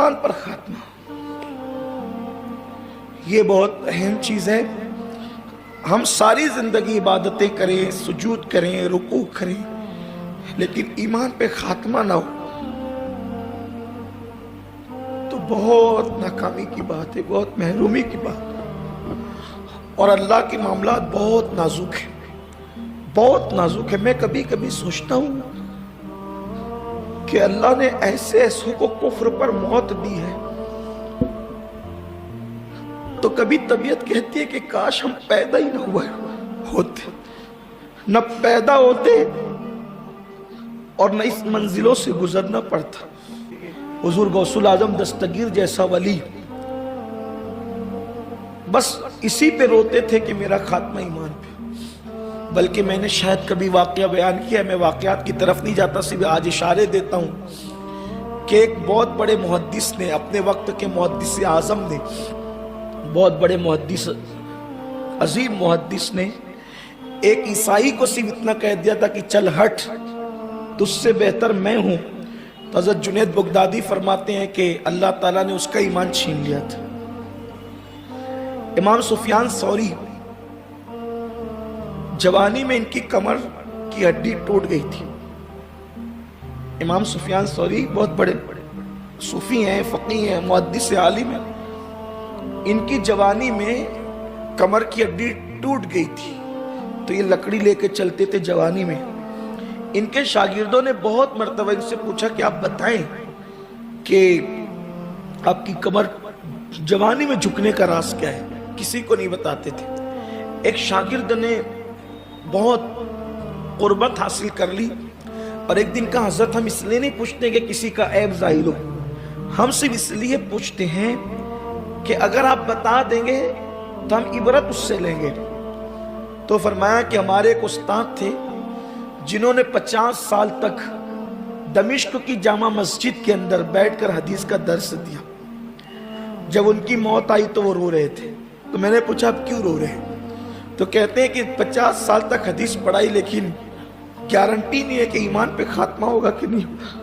ایمان پر خاتمہ یہ بہت اہم چیز ہے. ہم ساری زندگی عبادتیں کریں، سجود کریں، رکوع کریں، لیکن ایمان پہ خاتمہ نہ ہو تو بہت ناکامی کی بات ہے، بہت محرومی کی بات ہے. اور اللہ کے معاملات بہت نازک ہیں، بہت نازک ہے. میں کبھی کبھی سوچتا ہوں کہ اللہ نے ایسے ایسوں کو کفر پر موت دی ہے تو کبھی طبیعت کہتی ہے کہ کاش ہم پیدا ہی نہ ہوتے، نہ پیدا ہوتے اور نہ اس منزلوں سے گزرنا پڑتا. حضور غوث الاعظم دستگیر جیسا ولی بس اسی پہ روتے تھے کہ میرا خاتمہ ایمان پہ. بلکہ میں نے شاید کبھی واقعہ بیان کیا، میں واقعات کی طرف نہیں جاتا، صرف آج اشارے دیتا ہوں کہ ایک بہت بڑے محدث نے، اپنے وقت کے محدث اعظم نے، بہت بڑے محدث، عظیم محدث نے ایک عیسائی کو صرف اتنا کہہ دیا تھا کہ چل ہٹ، تجھ سے بہتر میں ہوں. تو حضرت جنید بغدادی فرماتے ہیں کہ اللہ تعالیٰ نے اس کا ایمان چھین لیا تھا. امام سفیان ثوری جوانی میں ان کی کمر کی ہڈی ٹوٹ گئی تھی. امام سفیان ثوری بہت بڑے صوفی ہیں، فقیہ ہیں، محدث عالم ہیں. ان کی جوانی میں کمر کی ہڈی ٹوٹ گئی تھی تو یہ لکڑی لے کے چلتے تھے جوانی میں. ان کے شاگردوں نے بہت مرتبہ ان سے پوچھا کہ آپ بتائیں کہ آپ کی کمر جوانی میں جھکنے کا راز کیا ہے. کسی کو نہیں بتاتے تھے. ایک شاگرد نے بہت قربت حاصل کر لی اور ایک دن کہا حضرت ہم اس لیے نہیں پوچھتے کہ کسی کا عیب ظاہر ہو، ہم صرف اس لیے پوچھتے ہیں کہ اگر آپ بتا دیں گے تو ہم عبرت اس سے لیں گے. تو فرمایا کہ ہمارے ایک استاد تھے جنہوں نے 50 سال تک دمشق کی جامع مسجد کے اندر بیٹھ کر حدیث کا درس دیا. جب ان کی موت آئی تو وہ رو رہے تھے. تو میں نے پوچھا آپ کیوں رو رہے ہیں؟ تو کہتے ہیں کہ 50 سال تک حدیث پڑھائی لیکن گارنٹی نہیں ہے کہ ایمان پہ خاتمہ ہوگا کہ نہیں ہوگا.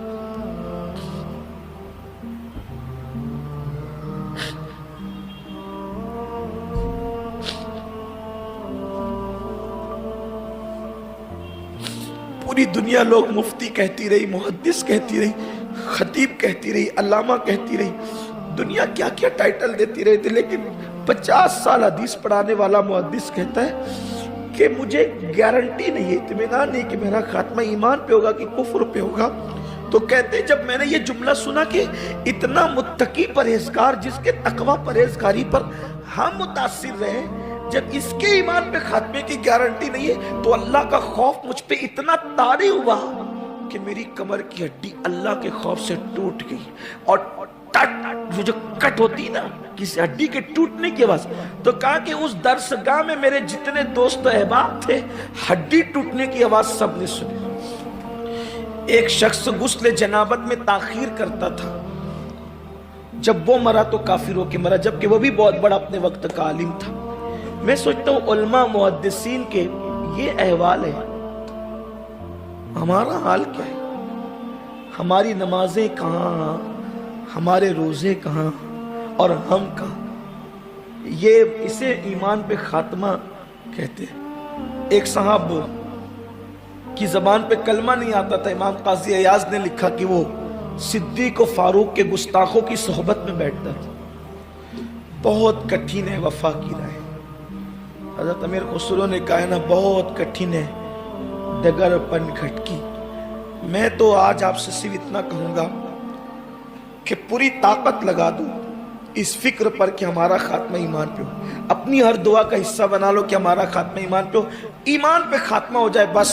پوری دنیا لوگ مفتی کہتی رہی، محدث کہتی رہی، خطیب کہتی رہی، علامہ کہتی رہی، دنیا کیا کیا ٹائٹل دیتی رہی تھی، لیکن 50 سال حدیث پڑھانے والا محدث کہتا ہے کہ مجھے گارنٹی نہیں ہے، اطمینان نہیں کہ میرا خاتمہ ایمان پہ ہوگا کہ کفر پہ ہوگا. تو کہتے ہیں جب میں نے یہ جملہ سنا کہ اتنا متقی پرہیزگار جس کے تقوی پرہیزگاری پر ہم متاثر رہے، جب اس کے ایمان پہ خاتمے کی گارنٹی نہیں ہے تو اللہ کا خوف مجھ پہ اتنا طاری ہوا کہ میری کمر کی ہڈی اللہ کے خوف سے ٹوٹ گئی. اور جو کٹ ہوتی نا کسی ہڈی کے ٹوٹنے کی آواز، تو کہا کہ اس درسگاہ میں میرے جتنے دوست و احباب تھے ہڈی ٹوٹنے کی آواز سب نے سنی. ایک شخص غسل جنابت میں تاخیر کرتا تھا، جب وہ مرا تو کافر ہو کے مرا، جبکہ وہ بھی بہت بڑا اپنے وقت کا عالم تھا. میں سوچتا ہوں علماء محدثین کے یہ احوال ہے، ہمارا حال کیا ہے؟ ہماری نمازیں کہاں، ہمارے روزے کہاں اور ہم کہاں؟ یہ اسے ایمان پہ خاتمہ کہتے ہیں. ایک صاحب کی زبان پہ کلمہ نہیں آتا تھا، امام قاضی ایاز نے لکھا کہ وہ صدیق و فاروق کے گستاخوں کی صحبت میں بیٹھتا تھا. بہت کٹھن ہے وفا کی راہ. حضرت امیر خسرو نے کہا نا بہت کٹھن ہے ڈگر پن کھٹکی. میں تو آج آپ سے صرف اتنا کہوں گا کہ پوری طاقت لگا دو اس فکر پر کہ ہمارا خاتمہ ایمان پہ ہو. اپنی ہر دعا کا حصہ بنا لو کہ ہمارا خاتمہ ایمان پہ ہو. ایمان پہ خاتمہ ہو جائے بس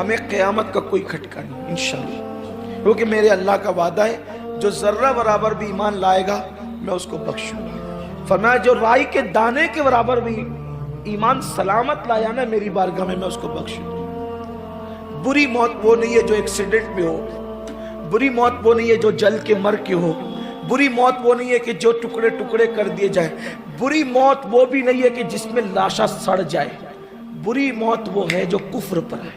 ہمیں قیامت کا کوئی کھٹکا نہیں انشاءاللہ. کیونکہ میرے اللہ کا وعدہ ہے جو ذرہ برابر بھی ایمان لائے گا میں اس کو بخشوں گا. فرمایا جو رائی کے دانے کے برابر بھی ایمان سلامت لایا نا میری بارگاہ میں اس کو بخشوں. بری موت وہ نہیں ہے جو ایکسیڈنٹ میں ہو، بری موت وہ نہیں ہے جو جل کے مر کے ہو، بری موت وہ نہیں ہے کہ جو ٹکڑے ٹکڑے کر دیے جائے، بری موت وہ بھی نہیں ہے کہ جس میں لاشا سڑ جائے. بری موت وہ ہے جو کفر پر ہے،